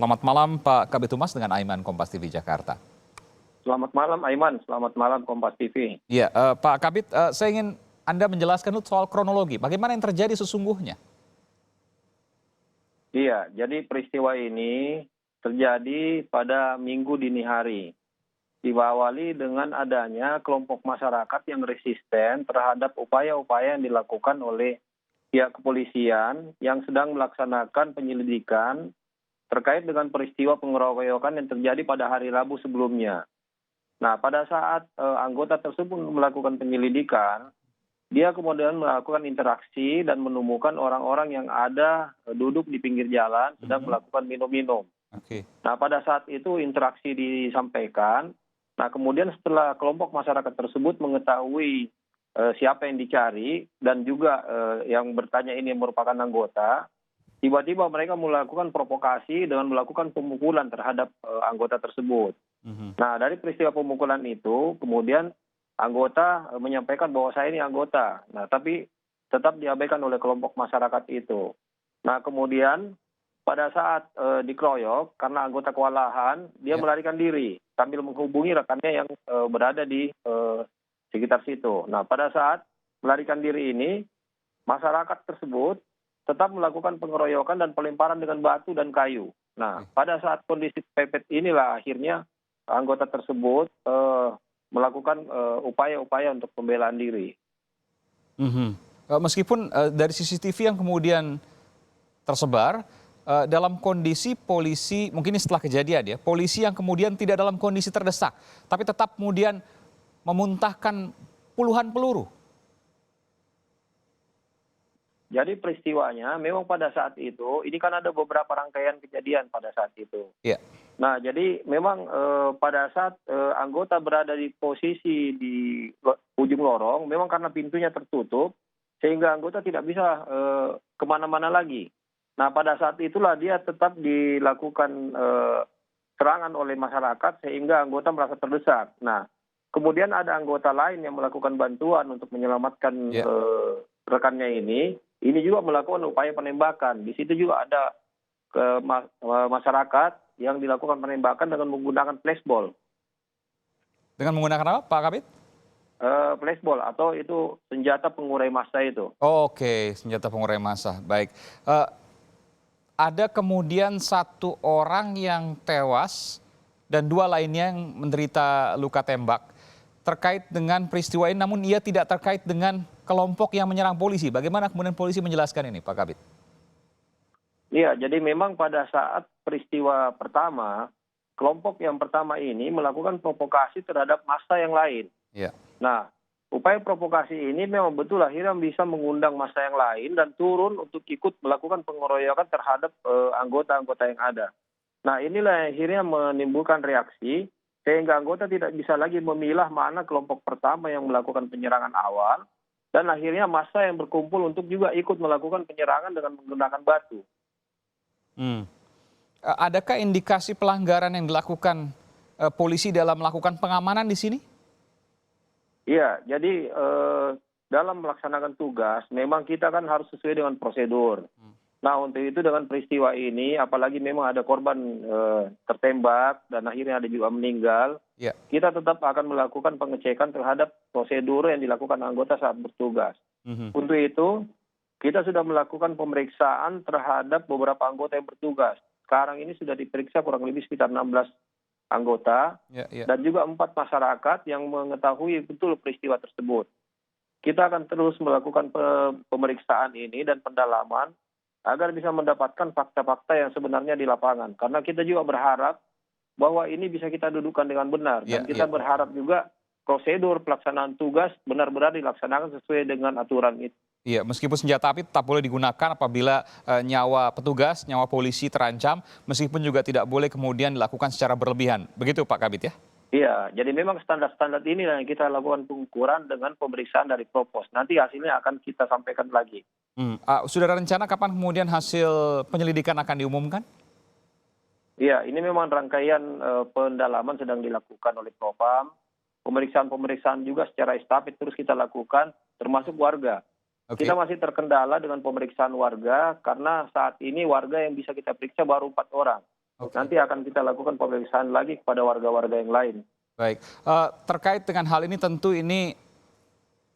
Selamat malam Pak Kabid Humas dengan Aiman Kompas TV Jakarta. Selamat malam Aiman, selamat malam Kompas TV. Iya, Pak Kabid, saya ingin Anda menjelaskan dulu soal kronologi. Bagaimana yang terjadi sesungguhnya? Iya, jadi peristiwa ini terjadi pada Minggu dini hari. Diawali dengan adanya kelompok masyarakat yang resisten terhadap upaya-upaya yang dilakukan oleh pihak kepolisian yang sedang melaksanakan penyelidikan terkait dengan peristiwa pengeroyokan yang terjadi pada hari Rabu sebelumnya. Nah, pada saat anggota tersebut melakukan penyelidikan, dia kemudian melakukan interaksi dan menemukan orang-orang yang ada duduk di pinggir jalan sedang melakukan minum-minum. Oke. Nah, pada saat itu interaksi disampaikan. Nah, kemudian setelah kelompok masyarakat tersebut mengetahui siapa yang dicari dan juga yang bertanya ini merupakan anggota, tiba-tiba mereka melakukan provokasi dengan melakukan pemukulan terhadap anggota tersebut. Nah, dari peristiwa pemukulan itu, kemudian anggota menyampaikan bahwa saya ini anggota. Nah, tapi tetap diabaikan oleh kelompok masyarakat itu. Nah, kemudian pada saat dikeroyok, karena anggota kewalahan, dia melarikan diri sambil menghubungi rekannya yang berada di sekitar situ. Nah, pada saat melarikan diri ini, masyarakat tersebut tetap melakukan pengeroyokan dan pelemparan dengan batu dan kayu. Nah, pada saat kondisi pepet inilah akhirnya anggota tersebut melakukan upaya-upaya untuk pembelaan diri. Meskipun dari CCTV yang kemudian tersebar, dalam kondisi polisi, mungkin ini setelah kejadian ya, polisi yang kemudian tidak dalam kondisi terdesak, tapi tetap kemudian memuntahkan puluhan peluru. Jadi peristiwanya memang pada saat itu, ini kan ada beberapa rangkaian kejadian pada saat itu. Iya. Nah, jadi memang pada saat anggota berada di posisi di ujung lorong, memang karena pintunya tertutup, sehingga anggota tidak bisa kemana-mana lagi. Nah, pada saat itulah dia tetap dilakukan serangan oleh masyarakat, sehingga anggota merasa terdesak. Nah, kemudian ada anggota lain yang melakukan bantuan untuk menyelamatkan rekannya ini juga melakukan upaya penembakan. Di situ juga ada masyarakat yang dilakukan penembakan dengan menggunakan flashball. Dengan menggunakan apa Pak Kabid? Flashball atau itu senjata pengurai massa itu. Oke, senjata pengurai massa. Baik. Ada kemudian satu orang yang tewas dan dua lainnya yang menderita luka tembak terkait dengan peristiwa ini, namun ia tidak terkait dengan kelompok yang menyerang polisi. Bagaimana kemudian polisi menjelaskan ini, Pak Kabid? Iya, jadi memang pada saat peristiwa pertama, kelompok yang pertama ini melakukan provokasi terhadap massa yang lain. Ya. Nah, upaya provokasi ini memang betul akhirnya bisa mengundang massa yang lain dan turun untuk ikut melakukan pengeroyokan terhadap anggota-anggota yang ada. Nah, inilah yang akhirnya menimbulkan reaksi sehingga anggota tidak bisa lagi memilah mana kelompok pertama yang melakukan penyerangan awal dan akhirnya massa yang berkumpul untuk juga ikut melakukan penyerangan dengan menggunakan batu. Adakah indikasi pelanggaran yang dilakukan polisi dalam melakukan pengamanan di sini? Iya, jadi dalam melaksanakan tugas memang kita kan harus sesuai dengan prosedur. Nah, untuk itu dengan peristiwa ini, apalagi memang ada korban tertembak dan akhirnya ada juga meninggal, kita tetap akan melakukan pengecekan terhadap prosedur yang dilakukan anggota saat bertugas. Untuk itu, kita sudah melakukan pemeriksaan terhadap beberapa anggota yang bertugas. Sekarang ini sudah diperiksa kurang lebih sekitar 16 anggota dan juga 4 masyarakat yang mengetahui betul peristiwa tersebut. Kita akan terus melakukan pemeriksaan ini dan pendalaman agar bisa mendapatkan fakta-fakta yang sebenarnya di lapangan. Karena kita juga berharap bahwa ini bisa kita dudukkan dengan benar. Dan kita berharap juga prosedur pelaksanaan tugas benar-benar dilaksanakan sesuai dengan aturan itu. Iya, meskipun senjata api tetap boleh digunakan apabila nyawa petugas, nyawa polisi terancam, meskipun juga tidak boleh kemudian dilakukan secara berlebihan. Begitu Pak Kabid ya? Iya, jadi memang standar-standar ini yang kita lakukan pengukuran dengan pemeriksaan dari Propos. Nanti hasilnya akan kita sampaikan lagi. Sudah ada rencana kapan kemudian hasil penyelidikan akan diumumkan? Iya, ini memang rangkaian pendalaman sedang dilakukan oleh Propam. Pemeriksaan-pemeriksaan juga secara estafet terus kita lakukan, termasuk warga. Kita masih terkendala dengan pemeriksaan warga karena saat ini warga yang bisa kita periksa baru 4 orang. Oke. nanti akan kita lakukan pemeriksaan lagi kepada warga-warga yang lain. Baik, terkait dengan hal ini tentu ini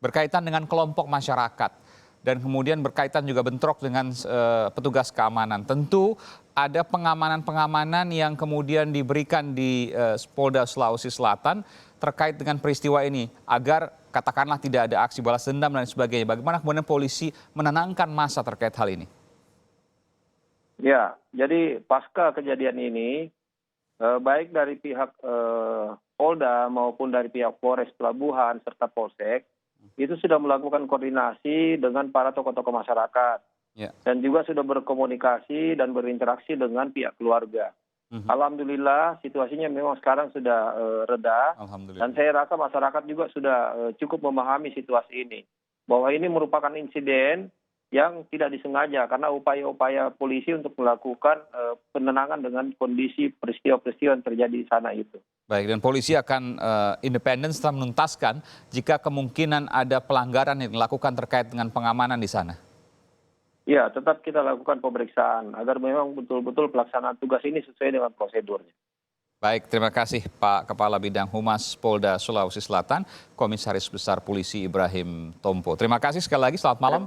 berkaitan dengan kelompok masyarakat dan kemudian berkaitan juga bentrok dengan petugas keamanan. Tentu ada pengamanan-pengamanan yang kemudian diberikan di Polda Sulawesi Selatan terkait dengan peristiwa ini agar katakanlah tidak ada aksi balas dendam dan sebagainya. Bagaimana kemudian polisi menenangkan massa terkait hal ini? Ya, jadi pasca kejadian ini, baik dari pihak Polda maupun dari pihak Polres Pelabuhan serta Polsek, itu sudah melakukan koordinasi dengan para tokoh-tokoh masyarakat. Ya. Dan juga sudah berkomunikasi dan berinteraksi dengan pihak keluarga. Mhm. Alhamdulillah situasinya memang sekarang sudah reda. Alhamdulillah. Dan saya rasa masyarakat juga sudah cukup memahami situasi ini. Bahwa ini merupakan insiden yang tidak disengaja karena upaya-upaya polisi untuk melakukan penenangan dengan kondisi peristiwa-peristiwa yang terjadi di sana itu. Baik, dan polisi akan independen setelah menuntaskan jika kemungkinan ada pelanggaran yang dilakukan terkait dengan pengamanan di sana. Ya, tetap kita lakukan pemeriksaan agar memang betul-betul pelaksanaan tugas ini sesuai dengan prosedurnya. Baik, terima kasih Pak Kepala Bidang Humas Polda Sulawesi Selatan, Komisaris Besar Polisi Ibrahim Tompo. Terima kasih sekali lagi, selamat malam.